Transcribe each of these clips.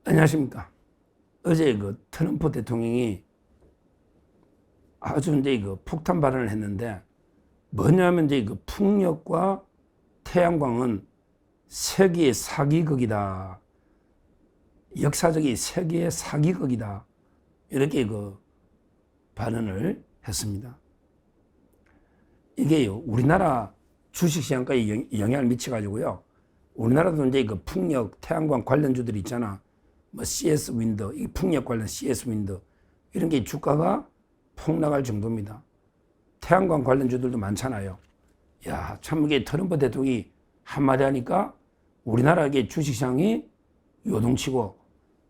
안녕하십니까. 어제 트럼프 대통령이 아주 폭탄 발언을 했는데 뭐냐면 풍력과 태양광은 세계의 사기극이다. 역사적인 세계의 사기극이다. 이렇게 발언을 했습니다. 이게요, 우리나라 주식시장까지 영향을 미쳐가지고요. 우리나라도 풍력, 태양광 관련주들이 있잖아. 뭐 CS 윈드, 이 풍력 관련 CS 윈드 이런 게 주가가 폭락할 정도입니다. 태양광 관련주들도 많잖아요. 야, 참 이게 트럼프 대통령이 한마디 하니까 우리나라의 주식시장이 요동치고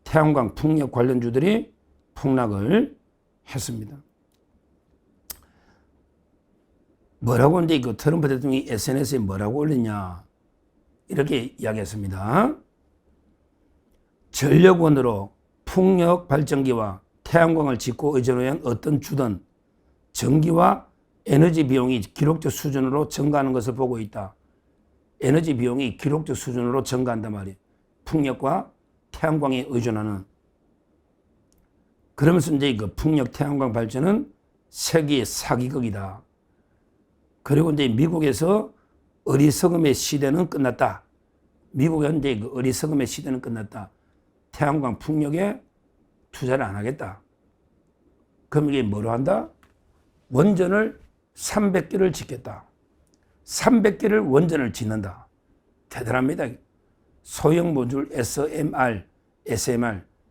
태양광, 풍력 관련주들이 폭락을 했습니다. 뭐라고 하는데 트럼프 대통령이 SNS에 뭐라고 올렸냐 이렇게 이야기했습니다. 전력원으로 풍력 발전기와 태양광을 짓고 의존한 어떤 주든 전기와 에너지 비용이 기록적 수준으로 증가하는 것을 보고 있다. 에너지 비용이 기록적 수준으로 증가한단 말이에요. 풍력과 태양광에 의존하는. 그러면서 풍력 태양광 발전은 세계의 사기극이다. 그리고 미국에서 어리석음의 시대는 끝났다. 미국은 어리석음의 시대는 끝났다. 태양광 풍력에 투자를 안 하겠다. 그럼 이게 뭐로 한다? 원전을 300개를 짓겠다. 300개를 원전을 짓는다. 대단합니다. 소형 모듈 SMR.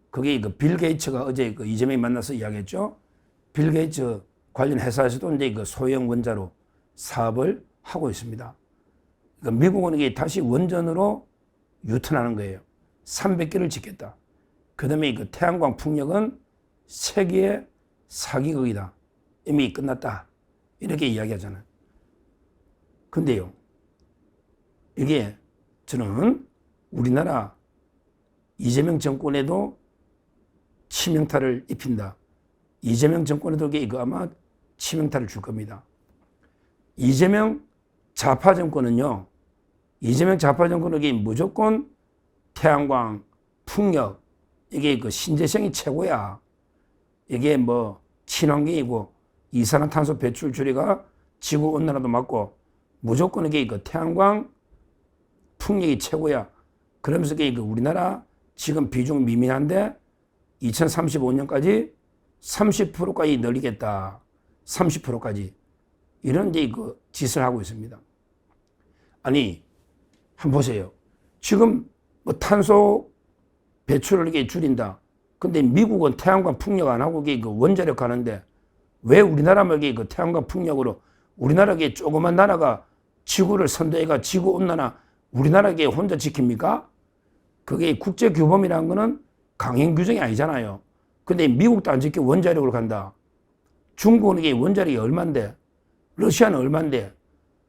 그게 빌 게이츠가 어제 이재명이 만나서 이야기했죠. 빌 게이츠 관련 회사에서도 소형 원자로 사업을 하고 있습니다. 그러니까 미국은 이게 다시 원전으로 유턴하는 거예요. 300개를 짓겠다. 그 다음에 태양광 풍력은 세계의 사기극이다. 이미 끝났다. 이렇게 이야기하잖아요. 근데요, 이게 저는 우리나라 이재명 정권에도 치명타를 입힌다. 이재명 정권에도 이거 아마 치명타를 줄 겁니다. 이재명 좌파 정권은요, 이게 무조건 태양광, 풍력, 이게 신재생이 최고야. 이게 뭐 친환경이고 이산화탄소 배출 줄이가 지구 온난화도 막고 무조건 이게 태양광, 풍력이 최고야. 그러면서 이게 우리나라 지금 비중 미미한데 2035년까지 30%까지 늘리겠다. 30%까지. 이런 짓을 하고 있습니다. 아니, 한번 보세요. 지금 뭐 탄소 배출을 이게 줄인다. 근데 미국은 태양광 풍력 안 하고 이게 원자력 하는데 왜 우리나라만 이게 태양광 풍력으로 우리나라에 조그만 나라가 지구를 선도해가 지구 온난화 우리나라에 혼자 지킵니까? 그게 국제 규범이라는 거는 강행 규정이 아니잖아요. 근데 미국도 안 지켜 원자력으로 간다. 중국은 이게 원자력이 얼만데, 러시아는 얼만데,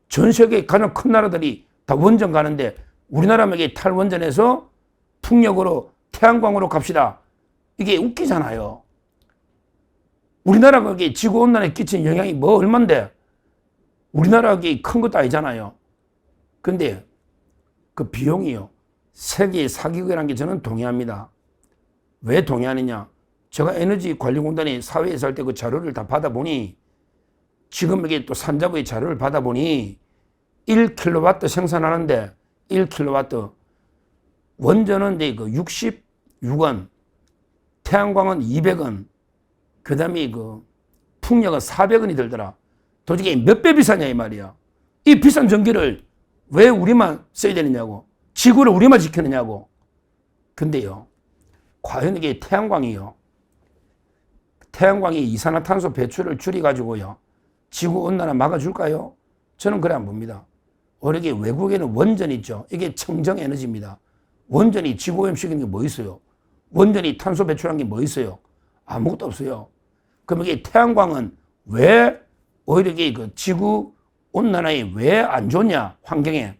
전 세계 가장 큰 나라들이 다 원전 가는데 우리나라만 이게 탈원전해서 풍력으로 태양광으로 갑시다. 이게 웃기잖아요. 우리나라가 지구 온난화에 끼친 영향이 뭐 얼만데 우리나라가 큰 것도 아니잖아요. 근데 그 비용이요. 세계의 사기극이라는 게 저는 동의합니다. 왜 동의하느냐? 제가 에너지관리공단이 사회에서 할 때 그 자료를 다 받아보니 지금 이게 또 산자부의 자료를 받아보니 1kW 생산하는데 1kW 원전은 66원, 태양광은 200원, 그 다음에 풍력은 400원이 들더라. 도대체 몇 배 비싸냐 이 말이야. 이 비싼 전기를 왜 우리만 써야 되느냐고. 지구를 우리만 지키느냐고. 근데요, 과연 이게 태양광이 이산화탄소 배출을 줄여가지고요, 지구온난화 막아줄까요? 저는 그래 안 봅니다. 오히려 외국에는 원전 있죠. 이게 청정에너지입니다. 원전이 지구오염시키는 게 뭐 있어요? 원전이 탄소 배출한 게 뭐 있어요? 아무것도 없어요. 그럼 이게 태양광은 왜 오히려 이게 지구온난화에 왜 안 좋냐? 환경에.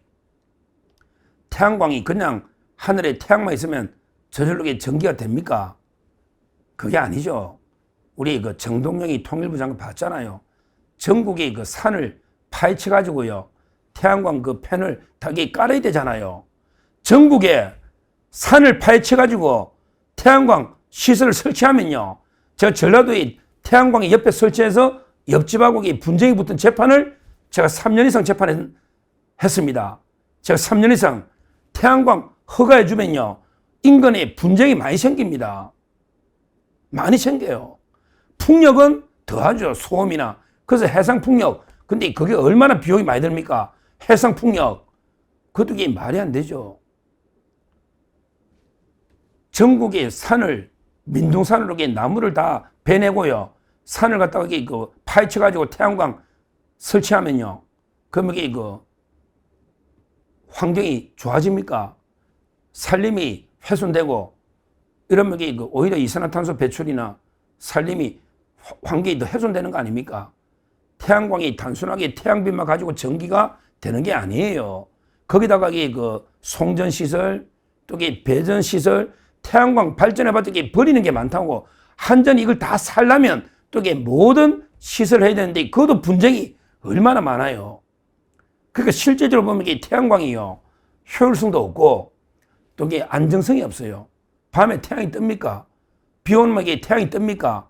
태양광이 그냥 하늘에 태양만 있으면 저절로 전기가 됩니까? 그게 아니죠. 우리 정동영이 통일부 장관 봤잖아요. 전국에 산을 파헤쳐가지고요, 태양광 팬을 다 깔아야 되잖아요. 전국에 산을 파헤쳐가지고 태양광 시설을 설치하면요. 제가 전라도에 태양광이 옆에 설치해서 옆집하고 분쟁이 붙은 재판을 제가 3년 이상 재판했습니다. 제가 3년 이상 태양광 허가해주면요. 인근에 분쟁이 많이 생깁니다. 많이 생겨요. 풍력은 더하죠. 소음이나. 그래서 해상풍력. 근데 그게 얼마나 비용이 많이 듭니까? 해상풍력. 그것도 이게 말이 안 되죠. 전국의 산을, 민둥산으로 나무를 다 베내고요. 산을 갖다가 파헤쳐가지고 태양광 설치하면요. 그러면 환경이 좋아집니까? 산림이 훼손되고 이러면 오히려 이산화탄소 배출이나 산림이 환경이 더 훼손되는 거 아닙니까? 태양광이 단순하게 태양빛만 가지고 전기가 되는 게 아니에요. 거기다가 송전시설, 또 배전시설, 태양광 발전해봤자 버리는 게 많다고. 한전이 이걸 다 살려면 또 모든 시설을 해야 되는데 그것도 분쟁이 얼마나 많아요. 그러니까 실제적으로 보면 태양광이요. 효율성도 없고 또 안정성이 없어요. 밤에 태양이 뜹니까? 비 오는 태양이 뜹니까?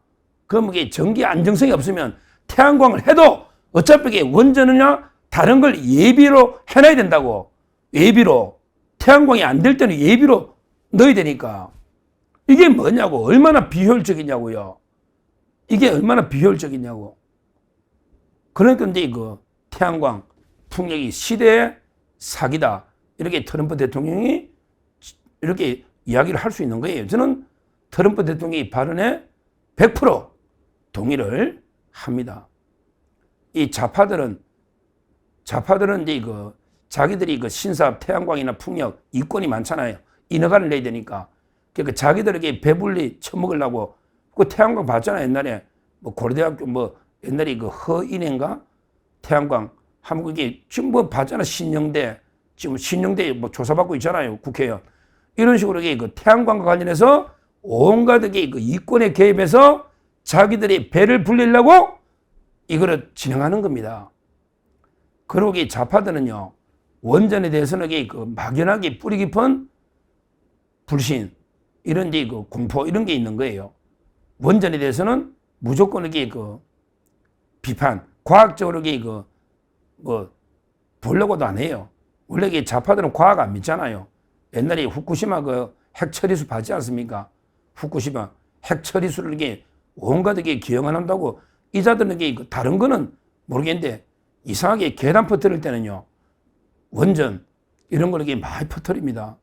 그러면 전기 안정성이 없으면 태양광을 해도 어차피 원전이나 다른 걸 예비로 해놔야 된다고. 예비로. 태양광이 안 될 때는 예비로 넣어야 되니까. 이게 뭐냐고. 얼마나 비효율적이냐고요. 이게 얼마나 비효율적이냐고. 그러니까 이제 태양광 풍력이 시대의 사기다. 이렇게 트럼프 대통령이 이렇게 이야기를 할 수 있는 거예요. 저는 트럼프 대통령의 발언에 100% 동의를 합니다. 이 좌파들은 이제 자기들이 신사업 태양광이나 풍력 이권이 많잖아요. 인허가를 내야 되니까. 그러니까 자기들에게 배불리 처먹으려고 그 태양광 봤잖아요. 옛날에 고려대학교 옛날에 허인인가 태양광 하면 지금 봤잖아. 신영대 지금 신영대 조사받고 있잖아요. 국회의원. 이런 식으로 태양광과 관련해서 온갖 이권에 개입해서 자기들이 배를 불리려고 이거를 진행하는 겁니다. 그리고 좌파들은요, 원전에 대해서는 막연하게 뿌리 깊은 불신, 이런 공포, 이런 게 있는 거예요. 원전에 대해서는 무조건 비판, 과학적으로 보려고도 안 해요. 원래 좌파들은 과학 안 믿잖아요. 옛날에 후쿠시마 핵 처리수 봤지 않습니까? 후쿠시마 핵 처리수를 온갖 기억을 한다고. 이자들은 다른 거는 모르겠는데 이상하게 계단 퍼뜨릴 때는요, 원전 이런 걸 많이 퍼뜨립니다.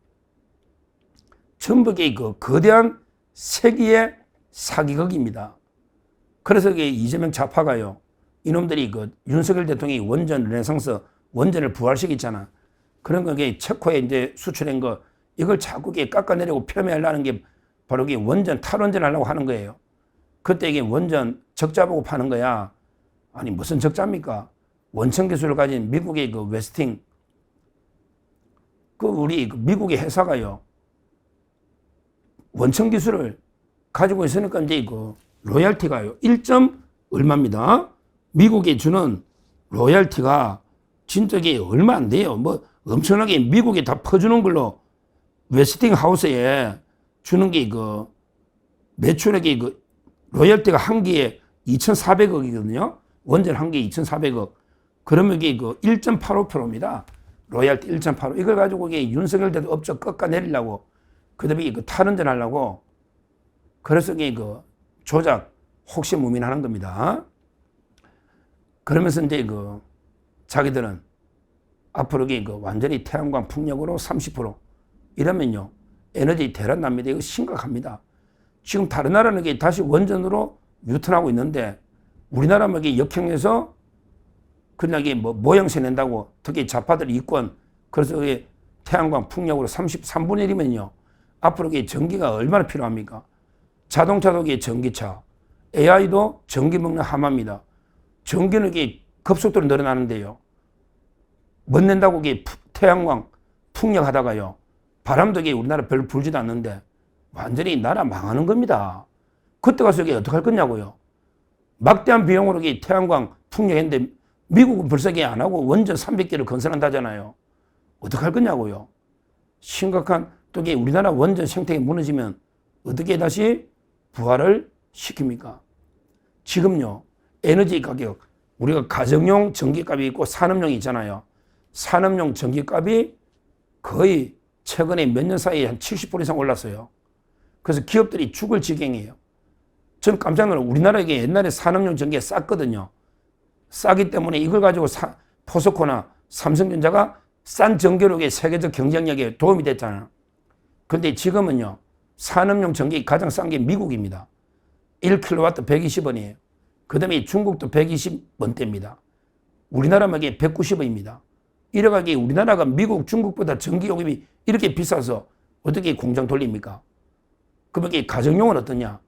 전부 거대한 세기의 사기극입니다. 그래서 이재명 좌파가요, 이놈들이 윤석열 대통령이 원전 르네상스, 원전을 부활시켰잖아. 그런 거 체코에 이제 수출한 거, 이걸 자꾸 깎아내리고 폄훼하려는 게 바로 원전, 탈원전 하려고 하는 거예요. 그때 원전 적자 보고 파는 거야. 아니, 무슨 적자입니까? 원천 기술을 가진 미국의 웨스팅, 우리 미국의 회사가요, 원천 기술을 가지고 있으니까 이제 로열티가요, 1점 얼마입니다. 미국에 주는 로열티가 진짜 얼마 안 돼요. 엄청나게 미국에 다 퍼주는 걸로 웨스팅 하우스에 주는 게 매출액이 로열티가 한 개에 2,400억이거든요. 원전 한 개에 2,400억. 그러면 이게 1.85%입니다. 로열티 1.85. 이걸 가지고 윤석열 대도 업적 꺾어내리려고, 그 다음에 탈원전 하려고, 그래서 조작, 혹시무민하는 겁니다. 그러면서 이제 자기들은 앞으로 완전히 태양광 풍력으로 30% 이러면요, 에너지 대란 납니다. 이거 심각합니다. 지금 다른 나라는 다시 원전으로 유턴하고 있는데 우리나라만 역행해서 그냥 모양새 낸다고, 특히 좌파들 이권, 그래서 태양광 풍력으로 33분의 1이면요, 앞으로 전기가 얼마나 필요합니까? 자동차도 전기차, AI도 전기 먹는 하마입니다. 전기는 급속도로 늘어나는데요, 못 낸다고 태양광 풍력 하다가요, 바람도 우리나라 별로 불지도 않는데 완전히 나라 망하는 겁니다. 그때 가서 어떡할 거냐고요. 막대한 비용으로 태양광 풍력했는데 미국은 벌써 안 하고 원전 300개를 건설한다잖아요. 어떡할 거냐고요. 심각한, 또 우리나라 원전 생태계 무너지면 어떻게 다시 부활을 시킵니까? 지금요, 에너지 가격, 우리가 가정용 전기값이 있고 산업용이 있잖아요. 산업용 전기값이 거의 최근에 몇 년 사이에 한 70% 이상 올랐어요. 그래서 기업들이 죽을 지경이에요. 저는 깜짝 놀라요. 우리나라에 옛날에 산업용 전기가 쌌거든요. 싸기 때문에 이걸 가지고 포스코나 삼성전자가 싼 전기로 세계적 경쟁력에 도움이 됐잖아요. 그런데 지금은요, 산업용 전기 가장 싼 게 미국입니다. 1kW 120원이에요. 그 다음에 중국도 120원대입니다. 우리나라만 이게 190원입니다. 이래가지고 우리나라가 미국, 중국보다 전기요금이 이렇게 비싸서 어떻게 공장 돌립니까? 그러면 이게 가정용은 어떠냐?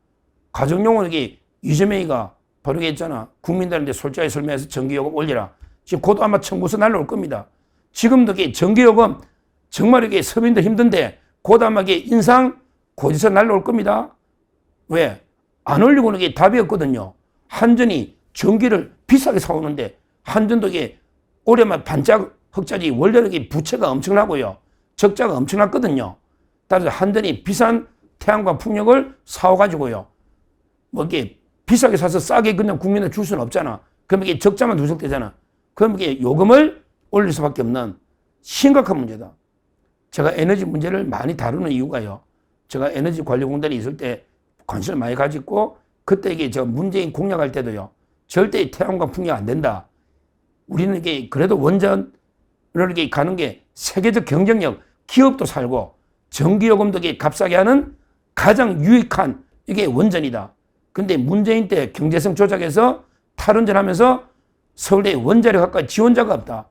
가정용은 이게 이재명이가 바로 했잖아. 국민들한테 솔직하게 설명해서 전기요금 올리라. 지금 곧 아마 청구서 날라올 겁니다. 지금도 이게 전기요금 정말 이게 서민들 힘든데 곧 아마 이게 인상 고지서 날라올 겁니다. 왜? 안 올리고는 이게 답이 없거든요. 한전이 전기를 비싸게 사오는데 한전도 이게 올해만 반짝 흑자지 원래는 이게 부채가 엄청나고요. 적자가 엄청났거든요. 따라서 한전이 비싼 태양광 풍력을 사와가지고요. 뭐 이게 비싸게 사서 싸게 그냥 국민에 줄 수는 없잖아. 그럼 이게 적자만 누적되잖아. 그럼 이게 요금을 올릴 수밖에 없는 심각한 문제다. 제가 에너지 문제를 많이 다루는 이유가요. 제가 에너지관리공단에 있을 때 관심을 많이 가지고 그때 이게 저 문재인 공약할 때도요. 절대 태양광 풍력 안 된다. 우리는 이게 그래도 원전을 이렇게 가는 게 세계적 경쟁력, 기업도 살고 전기요금도 이게 값싸게 하는 가장 유익한 이게 원전이다. 근데 문재인 때 경제성 조작해서 탈원전하면서 서울대 원자력학과 지원자가 없다.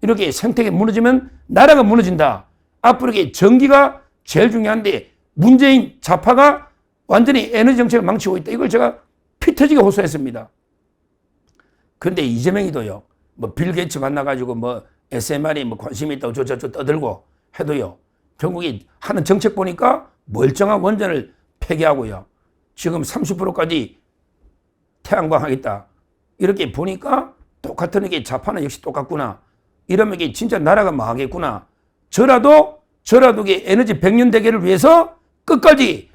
이렇게 생태계 무너지면 나라가 무너진다. 앞으로 이게 전기가 제일 중요한데 문재인 좌파가 완전히 에너지 정책을 망치고 있다. 이걸 제가 피 터지게 호소했습니다. 그런데 이재명이도요. 뭐 빌 게이츠 만나가지고 뭐 SMR이 뭐 관심이 있다고 저저저 떠들고 해도요. 결국에 하는 정책 보니까 멀쩡한 원전을 폐기하고요. 지금 30%까지 태양광 하겠다. 이렇게 보니까 똑같은 게 좌파는 역시 똑같구나. 이러면 이게 진짜 나라가 망하겠구나. 저라도 이게 에너지 100년 대계를 위해서 끝까지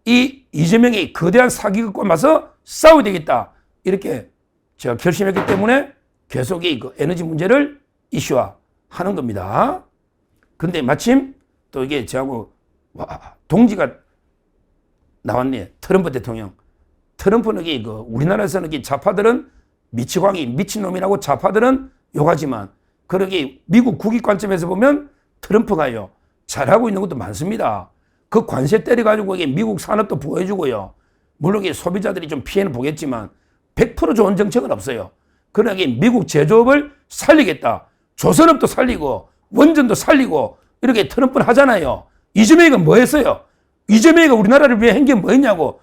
이 이재명이 거대한 사기극과 맞서 싸워야 되겠다. 이렇게 제가 결심했기 때문에 계속 이 에너지 문제를 이슈화 하는 겁니다. 근데 마침 또 이게 저하고 동지가 나왔네. 트럼프 대통령. 트럼프는 이게 우리나라에서는 이게 좌파들은 미치광이 미친놈이라고 좌파들은 욕하지만 그러게 미국 국익 관점에서 보면 트럼프가요. 잘하고 있는 것도 많습니다. 그 관세 때려가지고 이게 미국 산업도 보여주고요. 물론 이게 소비자들이 좀 피해는 보겠지만 100% 좋은 정책은 없어요. 그러나 이게 미국 제조업을 살리겠다. 조선업도 살리고 원전도 살리고 이렇게 트럼프는 하잖아요. 이재명이가 뭐 했어요? 이재명이가 우리나라를 위해 한 게 뭐 했냐고.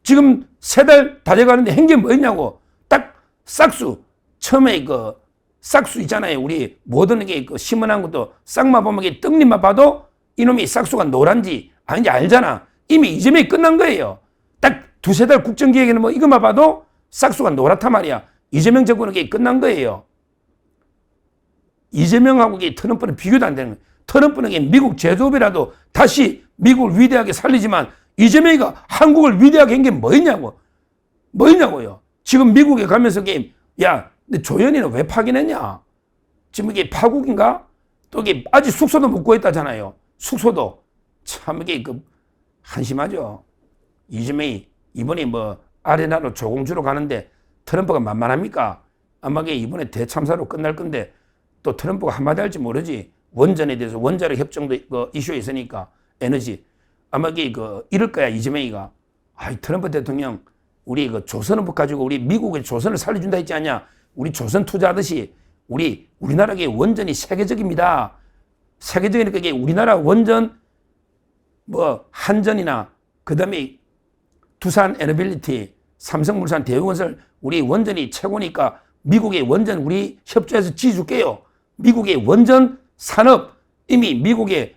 지금 3달 다 돼가는데 한 게 뭐 했냐고. 딱 싹수. 처음에 싹수 있잖아요. 우리 모든 게 심은한 것도 싹만 보면 이게 떡잎만 봐도 이놈이 싹수가 노란지 아닌지 알잖아. 이미 이재명이 끝난 거예요. 딱 2-3달 국정기획에는 뭐 이것만 봐도 싹수가 노랗단 말이야. 이재명 정권은 이게 끝난 거예요. 이재명하고 트럼프는 비교도 안 되는 거예요. 트럼프는 미국 제조업이라도 다시 미국을 위대하게 살리지만 이재명이가 한국을 위대하게 한 게 뭐였냐고. 뭐였냐고요. 지금 미국에 가면서 야, 근데 조현이는 왜 파견했냐? 지금 이게 파국인가? 또 이게 아직 숙소도 못 구했다잖아요. 숙소도. 참 이게 한심하죠. 이재명이 이번에 뭐 아레나로 조공주로 가는데 트럼프가 만만합니까? 아마 이번에 대참사로 끝날 건데 또 트럼프가 한마디 할지 모르지. 원전에 대해서 원자력 협정도 이슈에 있으니까 에너지. 아마 이럴 거야 이재명이가. 트럼프 대통령 우리 조선업 가지고 우리 미국의 조선을 살려준다 했지 않냐. 우리 조선 투자하듯이 우리나라의 원전이 세계적입니다. 세계적이니까 이게 우리나라 원전 뭐 한전이나 그다음에 두산 에너빌리티, 삼성물산, 대우건설 우리 원전이 최고니까 미국의 원전 우리 협조해서 지어줄게요. 미국의 원전 산업 이미 미국의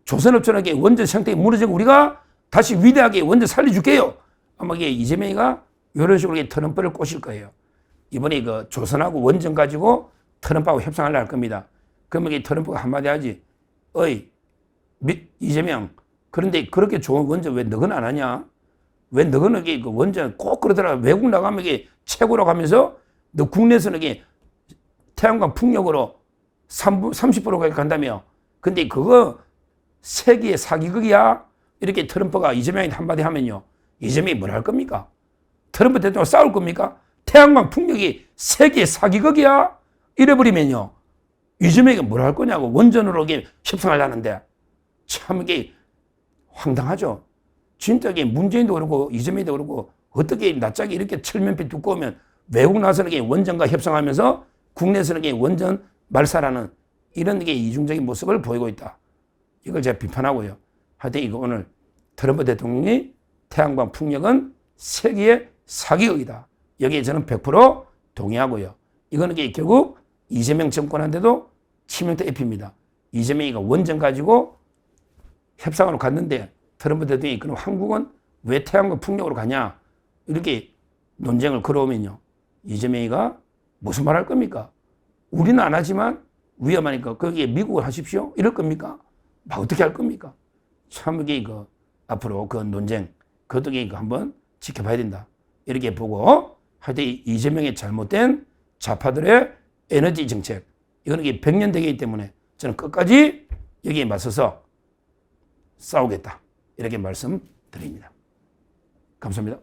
조선업처럼 원전 생태계 무너지고 우리가 다시 위대하게 원전 살려줄게요. 아마 이재명이가 이런 식으로 트럼프를 꼬실 거예요. 이번에 조선하고 원전 가지고 트럼프하고 협상하려고 할 겁니다. 그러면 트럼프가 한마디 하지. 어이, 이재명, 그런데 그렇게 좋은 원전 왜 너는 안 하냐? 왜 너는 이게 그 원전 꼭 그러더라. 외국 나가면 이게 최고라고 하면서 너 국내에서는 이게 태양광 풍력으로 30%가 간다며. 근데 그거 세계의 사기극이야? 이렇게 트럼프가 이재명이 한마디 하면요. 이재명이 뭘 할 겁니까? 트럼프 대통령 싸울 겁니까? 태양광 풍력이 세계의 사기극이야? 이래버리면요. 이재명이 뭘 할 거냐고. 원전으로 이게 협상하려는데. 참 이게 황당하죠. 진짜 이게 문재인도 그렇고 이재명도 그렇고 어떻게 낯짝이 이렇게 철면피 두꺼우면 외국 나서는 게 원전과 협상하면서 국내에서는 게 원전 말살하는 이런 게 이중적인 모습을 보이고 있다. 이걸 제가 비판하고요. 하여튼 이거 오늘 트럼프 대통령이 태양광 풍력은 세계의 사기극이다. 여기에 저는 100% 동의하고요. 이거는 결국 이재명 정권한테도 치명타 입힙니다. 이재명이 원전 가지고 협상으로 갔는데 트럼프 대통령이 그럼 한국은 왜 태양광 풍력으로 가냐 이렇게 논쟁을 걸어오면요. 이재명이가 무슨 말 할 겁니까? 우리는 안 하지만 위험하니까 거기에 미국을 하십시오 이럴 겁니까? 막 어떻게 할 겁니까? 참 이게 앞으로 그 논쟁 그것도 한번 지켜봐야 된다. 이렇게 보고 하여튼 이재명의 잘못된 좌파들의 에너지 정책 이거는 100년 되기 때문에 저는 끝까지 여기에 맞서서 싸우겠다. 이렇게 말씀드립니다. 감사합니다.